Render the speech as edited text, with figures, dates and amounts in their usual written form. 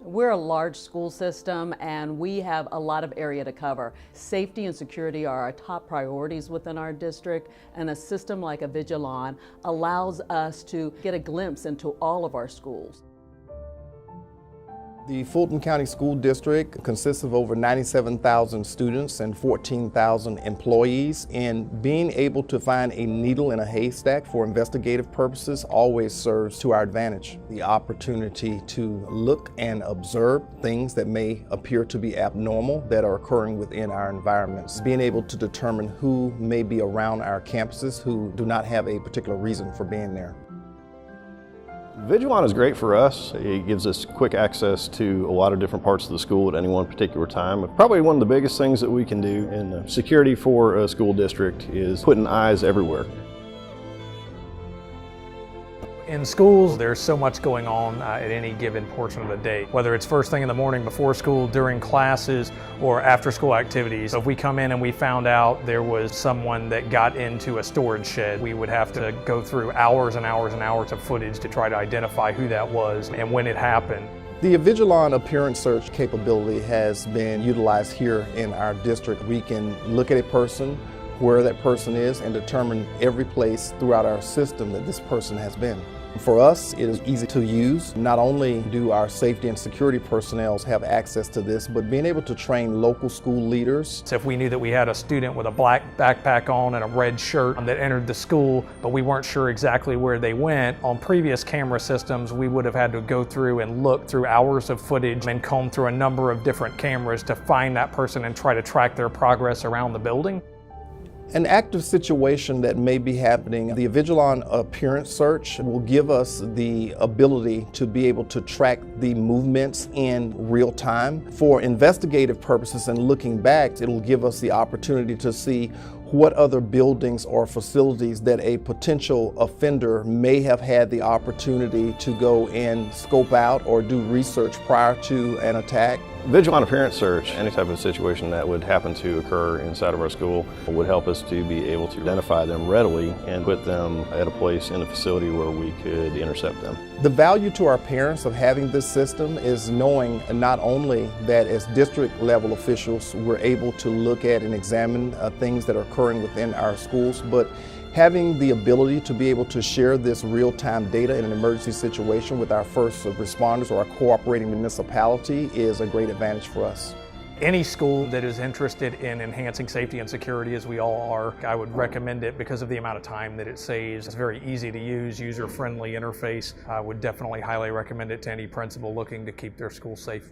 We're a large school system and we have a lot of area to cover. Safety and security are our top priorities within our district, and a system like Avigilon allows us to get a glimpse into all of our schools. The Fulton County School District consists of over 97,000 students and 14,000 employees, and being able to find a needle in a haystack for investigative purposes always serves to our advantage. The opportunity to look and observe things that may appear to be abnormal that are occurring within our environments. Being able to determine who may be around our campuses who do not have a particular reason for being there. Avigilon is great for us. It gives us quick access to a lot of different parts of the school at any one particular time. Probably one of the biggest things that we can do in security for a school district is putting eyes everywhere. In schools, there's so much going on at any given portion of the day, whether it's first thing in the morning before school, during classes, or after school activities. So if we come in and we found out there was someone that got into a storage shed, we would have to go through hours and hours and hours of footage to try to identify who that was and when it happened. The Avigilon appearance search capability has been utilized here in our district. We can look at a person, where that person is, and determine every place throughout our system that this person has been. For us, it is easy to use. Not only do our safety and security personnel have access to this, but being able to train local school leaders. So if we knew that we had a student with a black backpack on and a red shirt that entered the school, but we weren't sure exactly where they went, on previous camera systems, we would have had to go through and look through hours of footage and comb through a number of different cameras to find that person and try to track their progress around the building. An active situation that may be happening, the Avigilon appearance search will give us the ability to be able to track the movements in real time. For investigative purposes and looking back, it'll give us the opportunity to see what other buildings or facilities that a potential offender may have had the opportunity to go and scope out or do research prior to an attack. Avigilon appearance search, any type of situation that would happen to occur inside of our school, would help us to be able to identify them readily and put them at a place in the facility where we could intercept them. The value to our parents of having this system is knowing not only that as district level officials we're able to look at and examine things that are occurring within our schools, but having the ability to be able to share this real-time data in an emergency situation with our first responders or our cooperating municipality is a great advantage for us. Any school that is interested in enhancing safety and security, as we all are, I would recommend it because of the amount of time that it saves. It's very easy to use, user-friendly interface. I would definitely highly recommend it to any principal looking to keep their school safe.